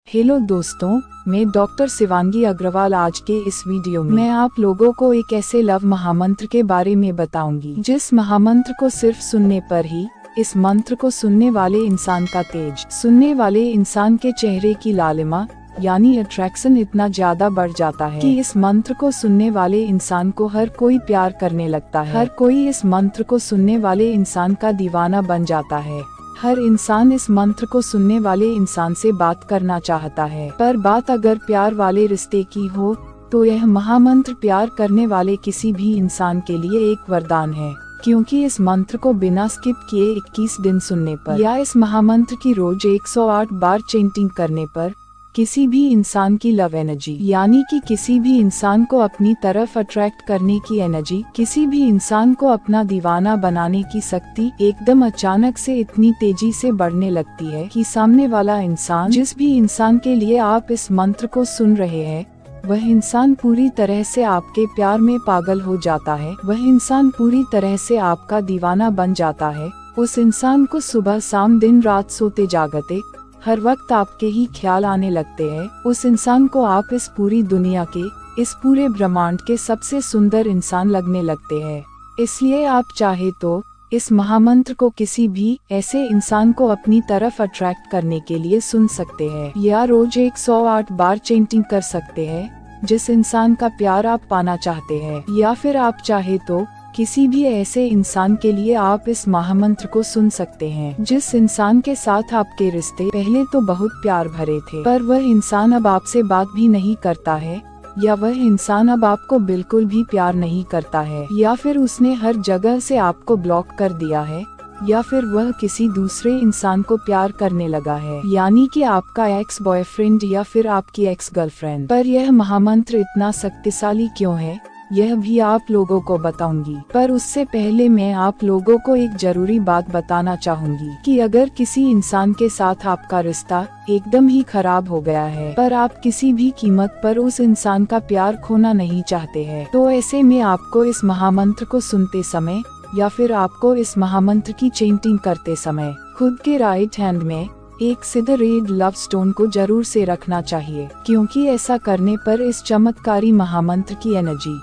Hello दोस्तों, मैं doctor Shivangi Agarwal. आज के इस वीडियो में मैं आप लोगों को एक ऐसे लव महामंत्र के बारे में बताऊंगी जिस महामंत्र को सिर्फ सुनने पर ही इस मंत्र को सुनने वाले इंसान का तेज, सुनने वाले इंसान के चेहरे की लालिमा यानी अट्रैक्शन इतना ज्यादा बढ़ जाता है कि इस मंत्र को सुनने वाले इंसान को हर कोई प्यार करने लगता है। हर कोई इस मंत्र को सुनने वाले इंसान का दीवाना बन जाता है। हर इंसान इस मंत्र को सुनने वाले इंसान से बात करना चाहता है। पर बात अगर प्यार वाले रिश्ते की हो तो यह महामंत्र प्यार करने वाले किसी भी इंसान के लिए एक वरदान है, क्योंकि इस मंत्र को बिना स्किप किए 21 दिन सुनने पर या इस महामंत्र की रोज 108 बार चैंटिंग करने पर किसी भी इंसान की लव एनर्जी यानी कि किसी भी इंसान को अपनी तरफ अट्रैक्ट करने की एनर्जी, किसी भी इंसान को अपना दीवाना बनाने की शक्ति एकदम अचानक से इतनी तेजी से बढ़ने लगती है कि सामने वाला इंसान, जिस भी इंसान के लिए आप इस मंत्र को सुन रहे हैं, वह इंसान पूरी तरह से आपके प्यार में पागल हो जाता है। वह इंसान पूरी तरह से आपका दीवाना बन जाता है। उस इंसान को सुबह शाम दिन रात सोते जागते हर वक्त आपके ही ख्याल आने लगते हैं। उस इंसान को आप इस पूरी दुनिया के, इस पूरे ब्रह्मांड के सबसे सुंदर इंसान लगने लगते हैं। इसलिए आप चाहे तो इस महामंत्र को किसी भी ऐसे इंसान को अपनी तरफ अट्रैक्ट करने के लिए सुन सकते हैं या रोज 108 बार चैंटिंग कर सकते हैं जिस इंसान का प्यार आप पाना चाहते हैं। या फिर आप चाहे तो किसी भी ऐसे इंसान के लिए आप इस महामंत्र को सुन सकते हैं जिस इंसान के साथ आपके रिश्ते पहले तो बहुत प्यार भरे थे, पर वह इंसान अब आपसे बात भी नहीं करता है, या वह इंसान अब आपको बिल्कुल भी प्यार नहीं करता है, या फिर उसने हर जगह से आपको ब्लॉक कर दिया है, या फिर वह किसी दूसरे इंसान को प्यार करने लगा है, यानी कि आपका एक्स बॉयफ्रेंड या फिर आपकी एक्स गर्लफ्रेंड। पर यह महामंत्र इतना शक्तिशाली क्यों है, यह भी आप लोगों को बताऊंगी। पर उससे पहले मैं आप लोगों को एक जरूरी बात बताना चाहूंगी कि अगर किसी इंसान के साथ आपका रिश्ता एकदम ही खराब हो गया है, पर आप किसी भी कीमत पर उस इंसान का प्यार खोना नहीं चाहते हैं, तो ऐसे में आपको इस महामंत्र को सुनते समय या फिर आपको इस महामंत्र की चैंटिंग करते समय खुद के राइट हैंड में एक सिद्ध रेड लव स्टोन को जरूर से रखना चाहिए, क्योंकि ऐसा करने पर इस चमत्कारी महामंत्र की एनर्जी,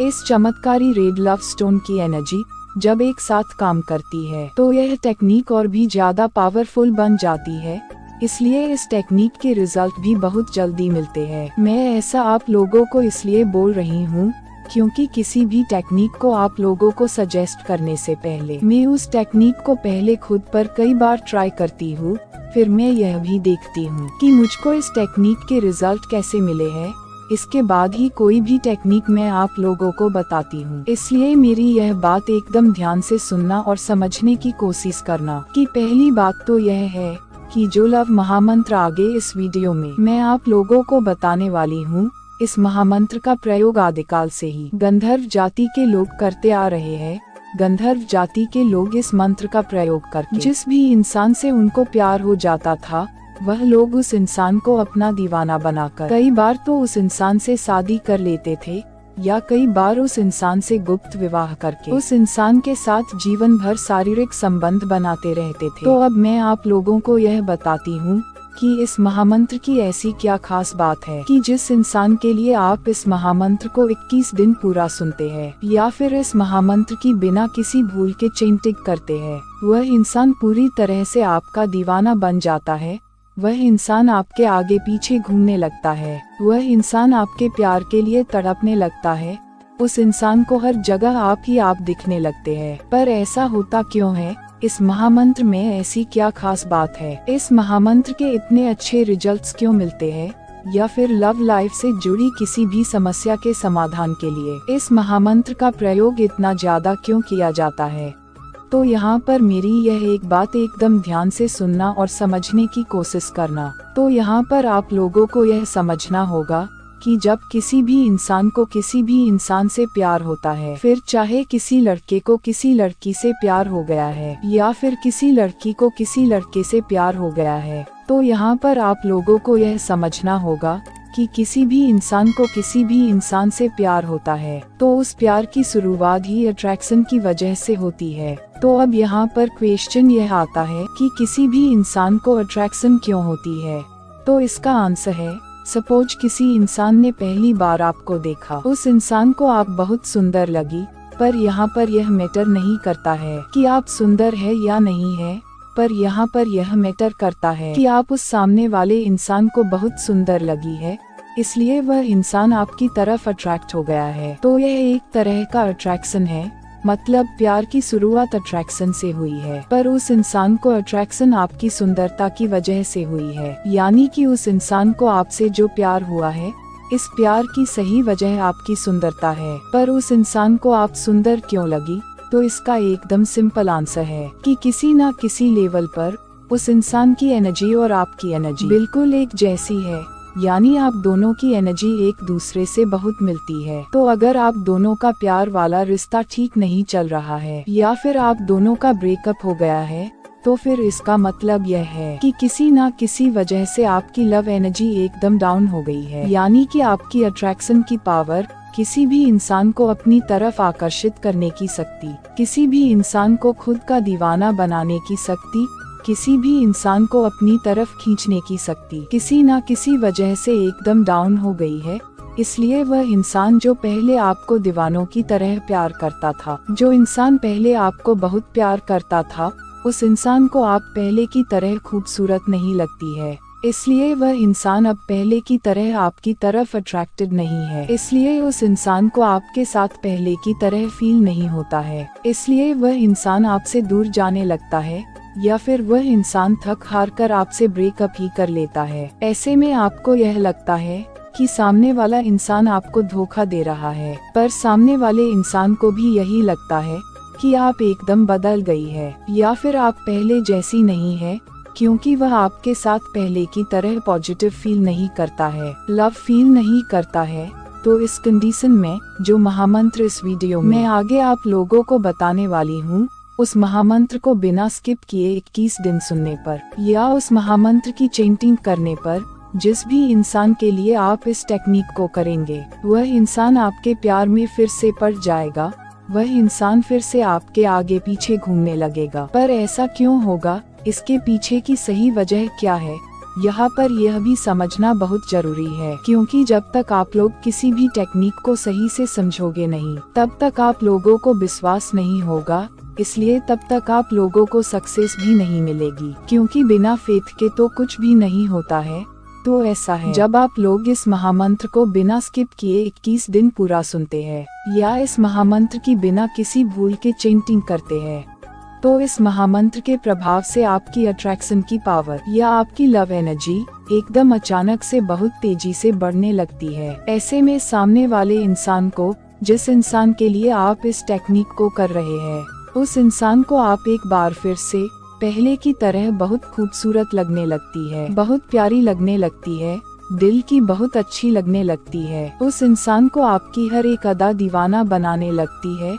इस चमत्कारी रेड लव स्टोन की एनर्जी जब एक साथ काम करती है तो यह टेक्निक और भी ज्यादा पावरफुल बन जाती है। इसलिए इस टेक्निक के रिजल्ट भी बहुत जल्दी मिलते हैं। मैं ऐसा आप लोगों को इसलिए बोल रही हूँ क्योंकि किसी भी टेक्निक को आप लोगों को सजेस्ट करने से पहले मैं उस टेक्निक को पहले खुद पर कई बार ट्राई करती हूँ। फिर मैं यह भी देखती हूँ कि मुझको इस टेक्निक के रिजल्ट कैसे मिले हैं। इसके बाद ही कोई भी टेक्निक मैं आप लोगों को बताती हूँ। इसलिए मेरी यह बात एकदम ध्यान से सुनना और समझने की कोशिश करना कि पहली बात तो यह है कि जो लव महामंत्र आगे इस वीडियो में मैं आप लोगों को बताने वाली हूँ, इस महामंत्र का प्रयोग आदिकाल से ही गंधर्व जाति के लोग करते आ रहे हैं। गंधर्व जाति के लोग इस मंत्र का प्रयोग करके जिस भी इंसान से उनको प्यार हो जाता था, वह लोग उस इंसान को अपना दीवाना बनाकर कई बार तो उस इंसान से शादी कर लेते थे, या कई बार उस इंसान से गुप्त विवाह करके उस इंसान के साथ जीवन भर शारीरिक संबंध बनाते रहते थे। तो अब मैं आप लोगों को यह बताती हूँ कि इस महामंत्र की ऐसी क्या खास बात है कि जिस इंसान के लिए आप इस महामंत्र को 21 दिन पूरा सुनते हैं या फिर इस महामंत्र की बिना किसी भूल के चैंटिंग करते हैं, वह इंसान पूरी तरह से आपका दीवाना बन जाता है। वह इंसान आपके आगे पीछे घूमने लगता है। वह इंसान आपके प्यार के लिए तड़पने लगता है। उस इंसान को हर जगह आप ही आप दिखने लगते हैं। पर ऐसा होता क्यों है? इस महामंत्र में ऐसी क्या खास बात है? इस महामंत्र के इतने अच्छे रिजल्ट्स क्यों मिलते हैं? या फिर लव लाइफ से जुड़ी किसी भी समस्या के समाधान के लिए इस महामंत्र का प्रयोग इतना ज्यादा क्यों किया जाता है? तो यहाँ पर मेरी यह एक बात एकदम ध्यान से सुनना और समझने की कोशिश करना। तो यहाँ पर आप लोगों को यह समझना होगा कि जब किसी भी इंसान को किसी भी इंसान से प्यार होता है, फिर चाहे किसी लड़के को किसी लड़की से प्यार हो गया है या फिर किसी लड़की को किसी लड़के से प्यार हो गया है, तो यहाँ पर आप लोगों को यह समझना होगा कि किसी भी इंसान को किसी भी इंसान से प्यार होता है तो उस प्यार की शुरुआत ही अट्रैक्शन की वजह से होती है। तो अब यहाँ पर क्वेश्चन यह आता है कि किसी भी इंसान को अट्रैक्शन क्यों होती है? तो इसका आंसर है, सपोज किसी इंसान ने पहली बार आपको देखा, उस इंसान को आप बहुत सुंदर लगी, पर यहाँ पर यह मैटर नहीं करता है कि आप सुंदर है या नहीं है, पर यहाँ पर यह मैटर करता है कि आप उस सामने वाले इंसान को बहुत सुंदर लगी है, इसलिए वह इंसान आपकी तरफ अट्रैक्ट हो गया है। तो यह एक तरह का अट्रैक्शन है, मतलब प्यार की शुरुआत अट्रैक्शन से हुई है, पर उस इंसान को अट्रैक्शन आपकी सुंदरता की वजह से हुई है। यानी कि उस इंसान को आपसे जो प्यार हुआ है, इस प्यार की सही वजह आपकी सुंदरता है। पर उस इंसान को आप सुंदर क्यों लगी? तो इसका एकदम सिंपल आंसर है कि किसी न किसी लेवल पर उस इंसान की एनर्जी और आपकी एनर्जी बिल्कुल एक जैसी है, यानी आप दोनों की एनर्जी एक दूसरे से बहुत मिलती है। तो अगर आप दोनों का प्यार वाला रिश्ता ठीक नहीं चल रहा है या फिर आप दोनों का ब्रेकअप हो गया है, तो फिर इसका मतलब यह है कि किसी न किसी वजह से आपकी लव एनर्जी एकदम डाउन हो गई है। यानी कि आपकी अट्रैक्शन की पावर, किसी भी इंसान को अपनी तरफ आकर्षित करने की शक्ति, किसी भी इंसान को खुद का दीवाना बनाने की शक्ति, किसी भी इंसान को अपनी तरफ खींचने की शक्ति किसी न किसी वजह से एकदम डाउन हो गई है। इसलिए वह इंसान जो पहले आपको दीवानों की तरह प्यार करता था, जो इंसान पहले आपको बहुत प्यार करता था, उस इंसान को आप पहले की तरह खूबसूरत नहीं लगती है। इसलिए वह इंसान अब पहले की तरह आपकी तरफ अट्रैक्टेड नहीं है। इसलिए उस इंसान को आपके साथ पहले की तरह फील नहीं होता है। इसलिए वह इंसान आपसे दूर जाने लगता है या फिर वह इंसान थक हार कर आपसे ब्रेकअप ही कर लेता है। ऐसे में आपको यह लगता है कि सामने वाला इंसान आपको धोखा दे रहा है, पर सामने वाले इंसान को भी यही लगता है कि आप एकदम बदल गई है या फिर आप पहले जैसी नहीं है, क्योंकि वह आपके साथ पहले की तरह पॉजिटिव फील नहीं करता है, लव फील नहीं करता है। तो इस कंडीशन में जो महामंत्र इस वीडियो में आगे आप लोगों को बताने वाली हूँ, उस महामंत्र को बिना स्किप किए 21 दिन सुनने पर या उस महामंत्र की चैंटिंग करने पर, जिस भी इंसान के लिए आप इस टेक्निक को करेंगे, वह इंसान आपके प्यार में फिर से पड़ जाएगा। वह इंसान फिर से आपके आगे पीछे घूमने लगेगा। पर ऐसा क्यों होगा? इसके पीछे की सही वजह क्या है? यहाँ पर यह भी समझना बहुत जरूरी है, क्योंकि जब तक आप लोग किसी भी टेक्निक को सही से समझोगे नहीं, तब तक आप लोगों को विश्वास नहीं होगा। इसलिए तब तक आप लोगों को सक्सेस भी नहीं मिलेगी, क्योंकि बिना फेथ के तो कुछ भी नहीं होता है। तो ऐसा है, जब आप लोग इस महामंत्र को बिना स्किप किए 21 दिन पूरा सुनते हैं या इस महामंत्र की बिना किसी भूल के चैंटिंग करते हैं, तो इस महामंत्र के प्रभाव से आपकी अट्रैक्शन की पावर या आपकी लव एनर्जी एकदम अचानक से बहुत तेजी से बढ़ने लगती है। ऐसे में सामने वाले इंसान को, जिस इंसान के लिए आप इस टेक्निक को कर रहे हैं, उस इंसान को आप एक बार फिर से पहले की तरह बहुत खूबसूरत लगने लगती है, बहुत प्यारी लगने लगती है, दिल की बहुत अच्छी लगने लगती है। उस इंसान को आपकी हर एक अदा दीवाना बनाने लगती है।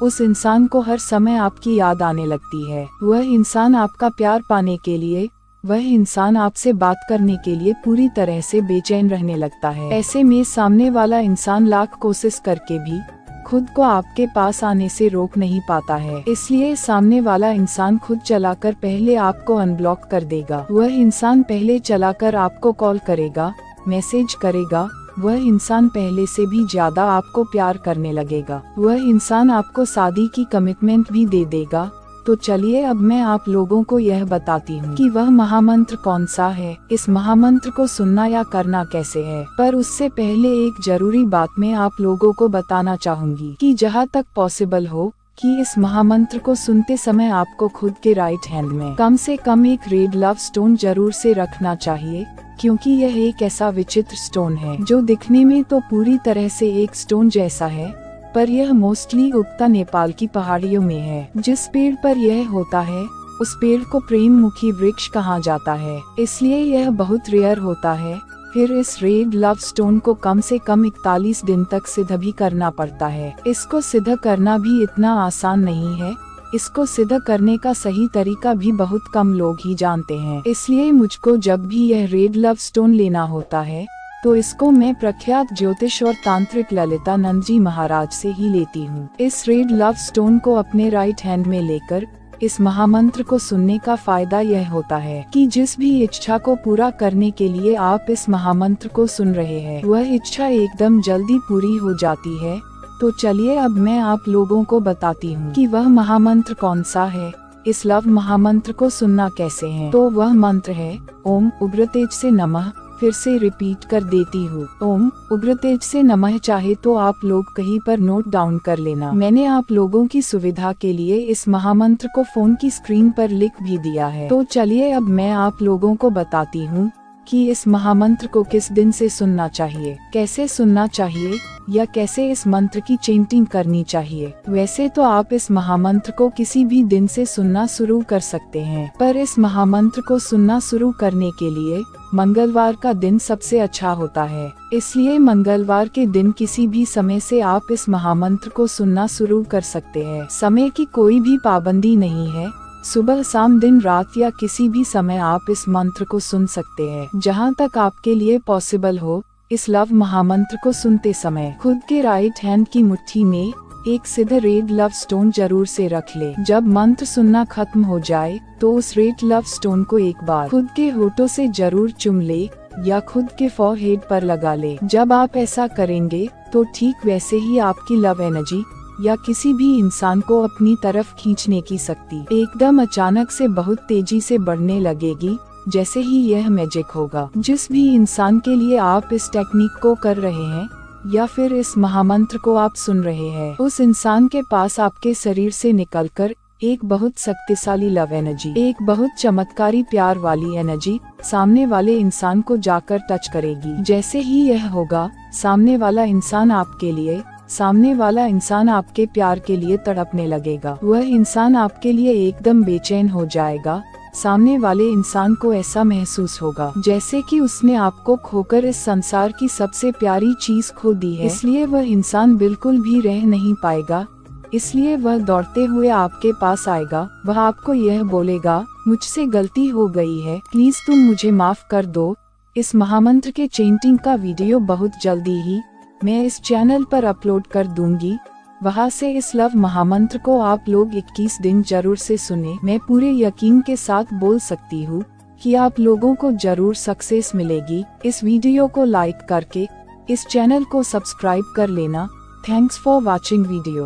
उस इंसान को हर समय आपकी याद आने लगती है। वह इंसान आपका प्यार पाने के लिए, वह इंसान आपसे बात करने के लिए पूरी तरह से बेचैन रहने लगता है। ऐसे में सामने वाला इंसान लाख कोशिश करके भी खुद को आपके पास आने से रोक नहीं पाता है। इसलिए सामने वाला इंसान खुद चलाकर पहले आपको अनब्लॉक कर देगा। वह इंसान पहले चलाकर आपको कॉल करेगा, मैसेज करेगा। वह इंसान पहले से भी ज्यादा आपको प्यार करने लगेगा। वह इंसान आपको शादी की कमिटमेंट भी दे देगा। तो चलिए अब मैं आप लोगों को यह बताती हूँ कि वह महामंत्र कौन सा है, इस महामंत्र को सुनना या करना कैसे है। पर उससे पहले एक जरूरी बात मैं आप लोगों को बताना चाहूँगी कि जहाँ तक पॉसिबल हो कि इस महामंत्र को सुनते समय आपको खुद के राइट हैंड में कम से कम एक रेड लव स्टोन जरूर से रखना चाहिए, क्योंकि यह एक ऐसा विचित्र स्टोन है जो दिखने में तो पूरी तरह से एक स्टोन जैसा है, पर यह मोस्टली उगता नेपाल की पहाड़ियों में है। जिस पेड़ पर यह होता है उस पेड़ को प्रेम मुखी वृक्ष कहा जाता है, इसलिए यह बहुत रेयर होता है। फिर इस रेड लव स्टोन को कम से कम 41 दिन तक सिद्ध भी करना पड़ता है। इसको सिद्ध करना भी इतना आसान नहीं है। इसको सिद्ध करने का सही तरीका भी बहुत कम लोग ही जानते हैं। इसलिए मुझको जब भी यह रेड लव स्टोन लेना होता है तो इसको मैं प्रख्यात ज्योतिष और तांत्रिक ललितानंद जी महाराज से ही लेती हूँ। इस रेड लव स्टोन को अपने राइट हैंड में लेकर इस महामंत्र को सुनने का फायदा यह होता है कि जिस भी इच्छा को पूरा करने के लिए आप इस महामंत्र को सुन रहे हैं, वह इच्छा एकदम जल्दी पूरी हो जाती है। तो चलिए अब मैं आप लोगों को बताती हूँ कि वह महामंत्र कौन सा है। इस लव महामंत्र को सुनना कैसे है, तो वह मंत्र है ओम उग्रतेज से नमः। फिर से रिपीट कर देती हूँ, ओम उग्रतेज से नमः। चाहे तो आप लोग कहीं पर नोट डाउन कर लेना। मैंने आप लोगों की सुविधा के लिए इस महामंत्र को फोन की स्क्रीन पर लिख भी दिया है। तो चलिए अब मैं आप लोगों को बताती हूँ कि इस महामंत्र को किस दिन से सुनना चाहिए, कैसे सुनना चाहिए, या कैसे इस मंत्र की चैंटिंग करनी चाहिए। वैसे तो आप इस महामंत्र को किसी भी दिन से सुनना शुरू कर सकते हैं, पर इस महामंत्र को सुनना शुरू करने के लिए मंगलवार का दिन सबसे अच्छा होता है। इसलिए मंगलवार के दिन किसी भी समय से आप इस महामंत्र को सुनना शुरू कर सकते हैं। समय की कोई भी पाबंदी नहीं है, सुबह शाम दिन रात या किसी भी समय आप इस मंत्र को सुन सकते हैं। जहां तक आपके लिए पॉसिबल हो, इस लव महामंत्र को सुनते समय खुद के राइट हैंड की मुट्ठी में एक सिद्ध रेड लव स्टोन जरूर से रख ले। जब मंत्र सुनना खत्म हो जाए तो उस रेड लव स्टोन को एक बार खुद के होठों से जरूर चुम ले या खुद के फॉरहेड पर लगा ले। जब आप ऐसा करेंगे तो ठीक वैसे ही आपकी लव एनर्जी या किसी भी इंसान को अपनी तरफ खींचने की शक्ति एकदम अचानक से बहुत तेजी से बढ़ने लगेगी, जैसे ही यह मैजिक होगा। जिस भी इंसान के लिए आप इस टेक्निक को कर रहे हैं या फिर इस महामंत्र को आप सुन रहे हैं, उस इंसान के पास आपके शरीर से निकलकर एक बहुत शक्तिशाली लव एनर्जी, एक बहुत चमत्कारी प्यार वाली एनर्जी सामने वाले इंसान को जाकर टच करेगी। जैसे ही यह होगा, सामने वाला इंसान आपके प्यार के लिए तड़पने लगेगा। वह इंसान आपके लिए एकदम बेचैन हो जाएगा। सामने वाले इंसान को ऐसा महसूस होगा जैसे कि उसने आपको खोकर इस संसार की सबसे प्यारी चीज खो दी है। इसलिए वह इंसान बिल्कुल भी रह नहीं पाएगा। इसलिए वह दौड़ते हुए आपके पास आएगा। वह आपको यह बोलेगा, मुझसे गलती हो गई है, प्लीज तुम मुझे माफ कर दो। इस महामंत्र के चैंटिंग का वीडियो बहुत जल्दी ही मैं इस चैनल पर अपलोड कर दूंगी। वहां से इस लव महामंत्र को आप लोग 21 दिन जरूर से सुने। मैं पूरे यकीन के साथ बोल सकती हूँ कि आप लोगों को जरूर सक्सेस मिलेगी। इस वीडियो को लाइक करके इस चैनल को सब्सक्राइब कर लेना। Thanks for watching video.